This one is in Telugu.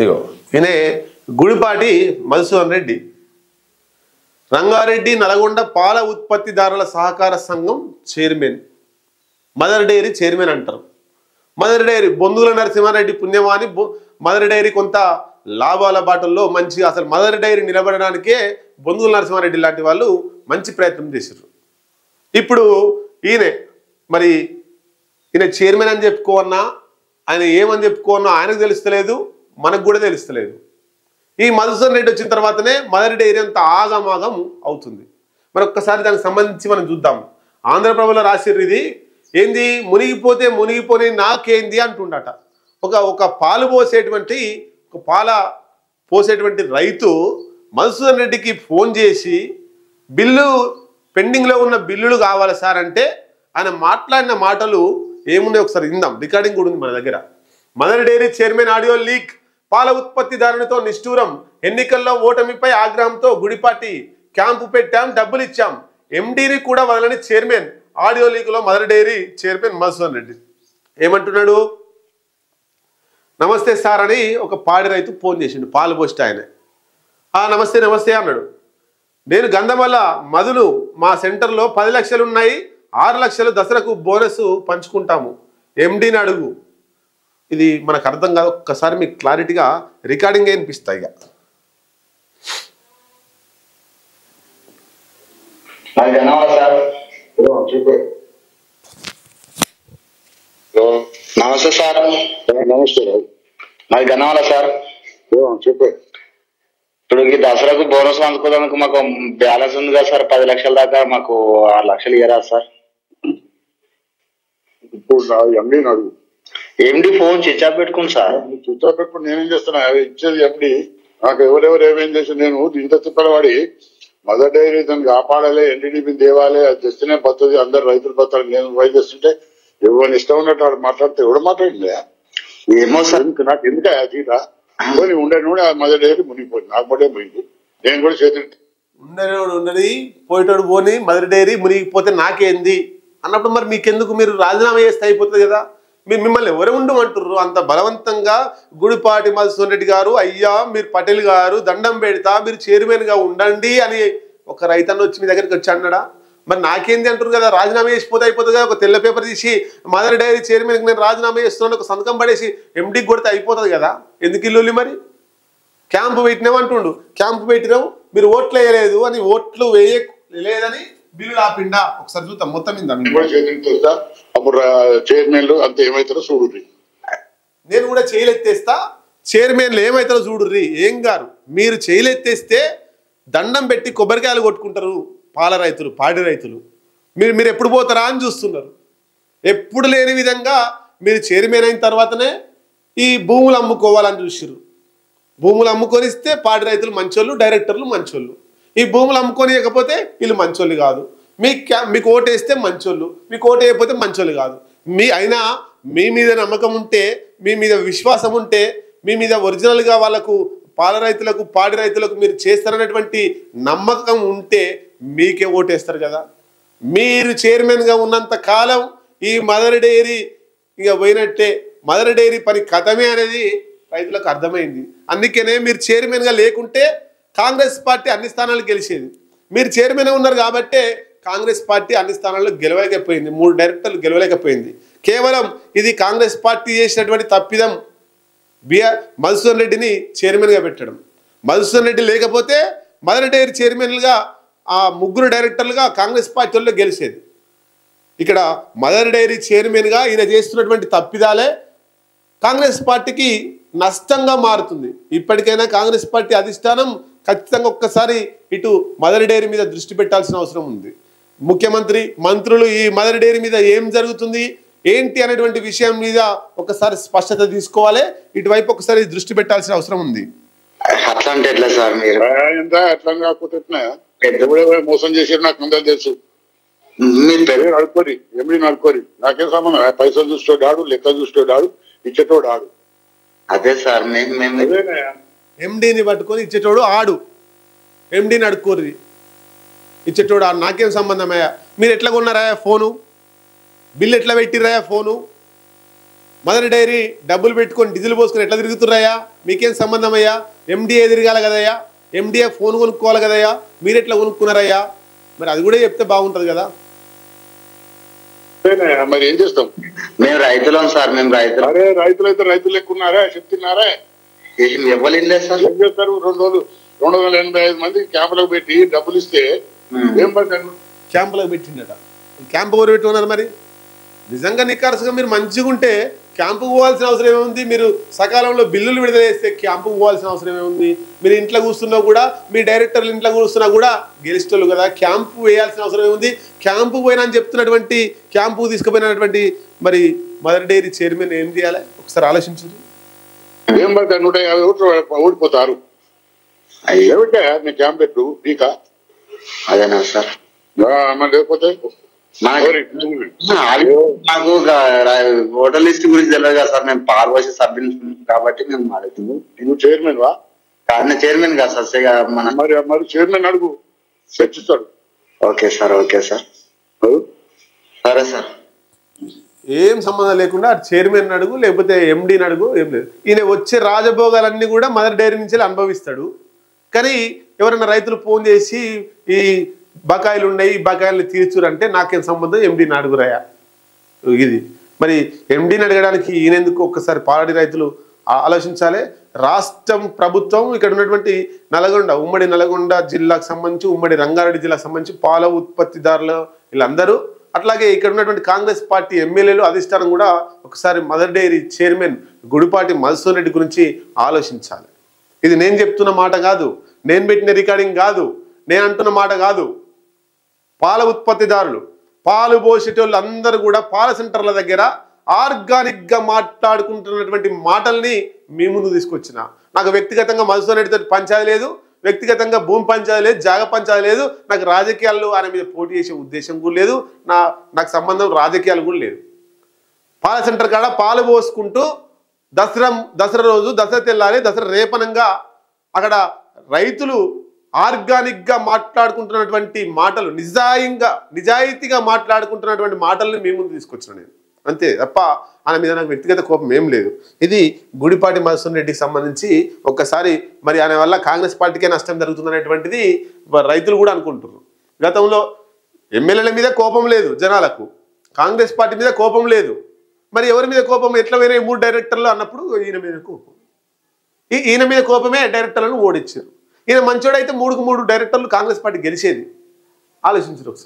ఇగో ఈయనే గుడిపాటి మధుసూదన్ రెడ్డి, రంగారెడ్డి నల్గొండ పాల ఉత్పత్తిదారుల సహకార సంఘం చైర్మన్, మదర్ డైరీ చైర్మన్ అంటారు. మదర్ డైరీ బొందుల నరసింహారెడ్డి పుణ్యమాని మదర్ డైరీ కొంత లాభాల బాటల్లో మంచిగా, అసలు మదర్ డైరీ నిలబడడానికే బొందుల నరసింహారెడ్డి లాంటి వాళ్ళు మంచి ప్రయత్నం చేశారు. ఇప్పుడు ఈయన మరి ఈయన చైర్మన్ అని చెప్పుకోవన్నా, ఆయన ఏమని చెప్పుకోవన్నా ఆయనకు తెలుస్తలేదు, మనకు కూడా తెలుస్తలేదు. ఈ మధుసూదన్ రెడ్డి వచ్చిన తర్వాతనే మదర్ డైరీ అంత ఆగమాగం అవుతుంది. మరి ఒక్కసారి దానికి సంబంధించి మనం చూద్దాం. ఆంధ్రప్రభలో రాసిర్రు, ఇది ఏంది మునిగిపోతే మునిగిపోని నాకేంది అంటుండట. ఒక పాలు పోసేటువంటి రైతు మధుసూదన్ రెడ్డికి ఫోన్ చేసి బిల్లు పెండింగ్లో ఉన్న బిల్లులు కావాలి సార్ అంటే ఆయన మాట్లాడిన మాటలు ఏమున్నాయి ఒకసారి విందాం. రికార్డింగ్ కూడా ఉంది మన దగ్గర. Mother dairy chairman audio leak, పాల ఉత్పత్తిదారునితో నిష్ఠూరం, ఎన్నికల్లో ఓటమిపై ఆగ్రహంతో గుడిపాటి క్యాంపు పెట్టాం, డబ్బులు ఇచ్చాం, ఎండీని కూడా వదలని చైర్మన్. ఆడియో లీక్ లో mother dairy chairman Madhusudan Reddy ఏమంటున్నాడు? నమస్తే సార్ అని ఒక పాడి రైతు ఫోన్ చేసిండు, పాలు పోస్ట్ ఆయన. నమస్తే నమస్తే అన్నాడు. నేను గంధమల్ల మధులు, మా సెంటర్లో 10 లక్షలు ఉన్నాయి, 6 లక్షలు దసరాకు బోనస్ పంచుకుంటాము, ఎండీని అడుగు. ఇది మనకు అర్థం కాదు, ఒక్కసారి మీకు క్లారిటీగా రికార్డింగ్ వినిపిస్తాయి. ఇక నమస్తే సార్. నమస్తే, మాది గన్నవాల సార్. చెప్పు. ఇప్పుడు ఈ దసరాకు బోనస్ అందుకోవడానికి మాకు బ్యాలెన్స్ ఉంది కదా సార్, 10 లక్షల దాకా. మాకు 6 లక్షలు ఇయ్యరా సార్? ఇప్పుడు ఎండీని అడుగు. ఎండి ఫోన్ స్విచ్ ఆఫ్ పెట్టుకుని సార్. స్విచ్ ఆఫ్ పెట్టుకుని నేనేం చేస్తున్నా, ఇచ్చేది ఎండి. నాకు ఎవరెవరు ఏమేం చేసి నేను ఇంత తిప్పలవాడి మదర్ డైరీ దాన్ని కాపాడాలి, ఎన్డీడీపీ దేవాలి, అది తెస్తేనే బతుంది, అందరు రైతులు బతారు. నేను వైద్య చేస్తుంటే ఎవరిని ఇష్టం ఉన్నట్టు వాడు మాట్లాడితే ఎవడు మాట్లాడింది ఏమో సార్. నాకు ఎందుకు తీట ఉండే మదర్ డైరీ మునిగిపోయింది, నాకు పడే పోయింది. నేను కూడా చేతులు ఉండని పోయేటోడు పోని మదర్ డైరీ మునిగిపోతే నాకేంది అన్నప్పుడు మరి మీకెందుకు, మీరు రాజీనామా చేస్తే అయిపోతుంది కదా. మిమ్మల్ని ఎవరు ఉండమంటుర్రు అంత బలవంతంగా? గుడిపాటి మధుసూదన్ రెడ్డి గారు, అయ్యా మీరు పటేల్ గారు దండం పెడతా, మీరు చైర్మన్ గా ఉండండి అని ఒక రైతన్న వచ్చి మీ దగ్గరికి వచ్చి అన్నాడా? మరి నాకేంది అంటారు కదా, రాజీనామా చేసిపోతే అయిపోతుంది కదా. ఒక తెల్ల పేపర్ తీసి మదర్ డైరీ చైర్మన్కి నేను రాజీనామా చేస్తున్నాను ఒక సంతకం పడేసి ఎండీకి కొడితే అయిపోతుంది కదా. ఎందుకు ఇల్లు మరి? క్యాంపు పెట్టినామంటుండు, క్యాంపు పెట్టినావు, మీరు ఓట్లు వేయలేదు అని, ఓట్లు వేయలేదని బిల్లు ఆపిండా. ఒకసారి చూద్దాం మొత్తం మీద. అప్పుడు చైర్మన్లు అంత ఏమవుతారో చూడుర్రి. నేను కూడా చేయలెత్తేస్తా, చైర్మన్లు ఏమవుతారో చూడుర్రి. ఏం గారు మీరు చేయలెత్తేస్తే దండం పెట్టి కొబ్బరికాయలు కొట్టుకుంటారు పాల రైతులు, పాడి రైతులు. మీరు ఎప్పుడు పోతారా అని చూస్తున్నారు. ఎప్పుడు లేని విధంగా మీరు చైర్మన్ అయిన తర్వాతనే ఈ భూములు అమ్ముకోవాలని చూసిర్రు. భూములు అమ్ముకొనిస్తే పాడి రైతులు మంచోళ్ళు, డైరెక్టర్లు మంచోళ్ళు. ఈ భూములు అమ్ముకోనియకపోతే వీళ్ళు మంచోళ్ళు కాదు. మీకు ఓటేస్తే మంచోళ్ళు, మీకు ఓటు వేయకపోతే మంచోళ్ళు కాదు. అయినా మీ మీద నమ్మకం ఉంటే, మీ మీద విశ్వాసం ఉంటే, మీ మీద ఒరిజినల్గా వాళ్ళకు పాల రైతులకు, పాడి రైతులకు మీరు చేస్తారనేటువంటి నమ్మకం ఉంటే మీకే ఓటేస్తారు కదా. మీరు చైర్మన్గా ఉన్నంత కాలం ఈ మదర్ డైరీ ఇక పోయినట్టే, మదర్ డైరీ పని కథమే అనేది రైతులకు అర్థమైంది. అందుకనే మీరు చైర్మన్గా లేకుంటే కాంగ్రెస్ పార్టీ అన్ని స్థానాలు గెలిచేది. మీరు చైర్మన్ ఉన్నారు కాబట్టే కాంగ్రెస్ పార్టీ అన్ని స్థానాల్లో గెలవలేకపోయింది, 3 డైరెక్టర్లు గెలవలేకపోయింది. కేవలం ఇది కాంగ్రెస్ పార్టీ చేసినటువంటి తప్పిదం మధుసూదన్ రెడ్డిని చైర్మన్గా పెట్టడం. మధుసూదన్ రెడ్డి లేకపోతే మదర్ డైరీ చైర్మన్లుగా ఆ 3 డైరెక్టర్లుగా కాంగ్రెస్ పార్టీ వాళ్ళు గెలిచేది. ఇక్కడ మదర్ డైరీ చైర్మన్గా ఈయన చేస్తున్నటువంటి తప్పిదాలే కాంగ్రెస్ పార్టీకి నష్టంగా మారుతుంది. ఇప్పటికైనా కాంగ్రెస్ పార్టీ అధిష్టానం ఖచ్చితంగా ఒక్కసారి ఇటు మదర్ డైరీ మీద దృష్టి పెట్టాల్సిన అవసరం ఉంది. ముఖ్యమంత్రి, మంత్రులు ఈ మదర్ డైరీ మీద ఏం జరుగుతుంది ఏంటి అనేటువంటి విషయం మీద ఒకసారి స్పష్టత తీసుకోవాలి. ఇటువైపు ఒకసారి దృష్టి పెట్టాల్సిన అవసరం ఉంది. అట్లా అంటే ఎట్లా సార్? మీరు ఎట్లా కాకపోతే మోసం చేసి నాకు అందరూ తెలుసు. మీరు నడుకోరి, ఎండి నడుకోరి, నాకేం సంబంధం. పైసలు చూసేవాడు, లెక్క చూసేవాడు, ఇచ్చేటోడు ఆడు. అదే సార్, ఎండీని పట్టుకొని ఇచ్చేటోడు ఆడు, ఎండీని అడుక్కోర్రి, ఇచ్చేటోడు ఆడు. నాకేం సంబంధమయ్యా? మీరు ఎట్లా కొన్నారా ఫోను? బిల్లు ఎట్లా పెట్టిర్రా ఫోను? మదర్ డైరీ డబ్బులు పెట్టుకొని డీజిల్ పోసుకొని ఎట్లా తిరుగుతున్నాయా? మీకేం సంబంధం అయ్యా? ఎండిఏ తిరగాలి కదయ్యా, ఎండిఏ ఫోన్ కొనుక్కోవాలి కదయ్యా, మీరు ఎట్లా కొనుక్కున్నారయ్యా? మరి అది కూడా చెప్తే బాగుంటుంది కదా. మరి ఏం చేస్తాం? మేము రైతులం సార్, మేము రైతులు. అరే రైతులు అయితే రైతులు ఎక్కున్నారా, చెప్తున్నారా? ఇవ్వలేదు సార్. ఏం చేస్తారు? 285 మంది క్యాంపులకు పెట్టి డబ్బులు ఇస్తే ఏం పడతాను? క్యాంపులకు పెట్టిండట. క్యాంపు ఎవరు పెట్టుకున్నారు? మరి నిజంగా నికార్సుగా మీరు మంచిగా ఉంటే క్యాంపుకు పోవాల్సిన అవసరం ఏముంది? మీరు సకాలంలో బిల్లులు విడుదల చేస్తే క్యాంపుకు పోవాల్సిన అవసరం ఏముంది? మీరు ఇంట్లో కూర్చున్నా కూడా, మీ డైరెక్టర్లు ఇంట్లో కూర్చున్నా కూడా గెలిస్టోళ్ళు కదా, క్యాంపు వేయాల్సిన అవసరం ఏముంది? క్యాంపు పోయినా అని చెప్తున్నటువంటి, క్యాంపు తీసుకుపోయినటువంటి మరి మదర్ డైరీ చైర్మన్ ఏం చేయాలి? ఒకసారి ఆలోచించండి. ఏం పడతారు? 150 ఓట్లు ఓడిపోతారు. ఏమిటా నీ క్యాంప్ పెట్టు నీకా? అదేనా సార్? మరి లేకపోతే నాకు ఓటర్ లిస్ట్ గురించి తెలియదు కదా సార్. మేము పాల్వోసి సభ్యులు కాబట్టి మేము అడుగుతున్నాం. నువ్వు చైర్మన్ వా? కానీ చైర్మన్ కదా సార్. మరి చైర్మన్ అడుగు, చర్చిస్తాడు. ఓకే సార్, ఓకే సార్, సరే సార్. ఏం సంబంధం లేకుండా చైర్మన్ అడుగు, లేకపోతే ఎండీని అడుగు, ఏం లేదు. ఈయన వచ్చే రాజభోగాలన్నీ కూడా మదర్ డైరీ నుంచి అనుభవిస్తాడు. కానీ ఎవరైనా రైతులు ఫోన్ చేసి ఈ బకాయిలు ఉన్నాయి, ఈ బకాయిలు తీర్చురంటే నాకేం సంబంధం, ఎండీని అడుగురాయా? ఇది మరి ఎండీని అడగడానికి ఈయనెందుకు? ఒక్కసారి పాడి రైతులు ఆలోచించాలి. రాష్ట్రం ప్రభుత్వం ఇక్కడ ఉన్నటువంటి నల్గొండ, ఉమ్మడి నల్గొండ జిల్లాకు సంబంధించి, ఉమ్మడి రంగారెడ్డి జిల్లాకు సంబంధించి పాల ఉత్పత్తిదారులు వీళ్ళందరూ, అట్లాగే ఇక్కడ ఉన్నటువంటి కాంగ్రెస్ పార్టీ ఎమ్మెల్యేలు, అధిష్టానం కూడా ఒకసారి mother dairy chairman Gudipati Madhusudan Reddy గురించి ఆలోచించాలి. ఇది నేను చెప్తున్న మాట కాదు, నేను పెట్టిన రికార్డింగ్ కాదు, నేను అంటున్న మాట కాదు. పాల ఉత్పత్తిదారులు, పాలు పోసేటోళ్ళు అందరూ కూడా పాల సెంటర్ల దగ్గర ఆర్గానిక్గా మాట్లాడుకుంటున్నటువంటి మాటల్ని మీ ముందు తీసుకొచ్చిన. నాకు వ్యక్తిగతంగా మధుసూదన్ రెడ్డితో పంచాయతీ లేదు, వ్యక్తిగతంగా భూమి పంచాయతీ లేదు, జాగ పంచాయతీ లేదు, నాకు రాజకీయాల్లో ఆయన మీద పోటీ చేసే ఉద్దేశం కూడా లేదు, నాకు సంబంధం రాజకీయాలు కూడా లేదు. పాల సెంటర్ కాడ పాలు పోసుకుంటూ దసరా రోజు, దసరా తెల్లాలి, దసరా రేపనంగా అక్కడ రైతులు ఆర్గానిక్గా మాట్లాడుకుంటున్నటువంటి మాటలు, నిజాయితీగా మాట్లాడుకుంటున్నటువంటి మాటల్ని మీ ముందు తీసుకొచ్చిన నేను, అంతే తప్ప ఆయన మీద నాకు వ్యక్తిగత కోపం ఏం లేదు. ఇది గుడిపాటి మధుసూదన్ రెడ్డికి సంబంధించి ఒక్కసారి మరి ఆయన వల్ల కాంగ్రెస్ పార్టీకే నష్టం జరుగుతుందనేటువంటిది రైతులు కూడా అనుకుంటున్నారు. గతంలో ఎమ్మెల్యేల మీద కోపం లేదు జనాలకు, కాంగ్రెస్ పార్టీ మీద కోపం లేదు, మరి ఎవరి మీద కోపం? ఎట్లా వేరే 3 డైరెక్టర్లు అన్నప్పుడు ఈయన మీద కోపం. ఈయన మీద కోపమే డైరెక్టర్లను ఓడించారు. ఈయన మంచోడైతే 3కు 3 డైరెక్టర్లు కాంగ్రెస్ పార్టీ గెలిచేది. ఆలోచించరు ఒకసారి.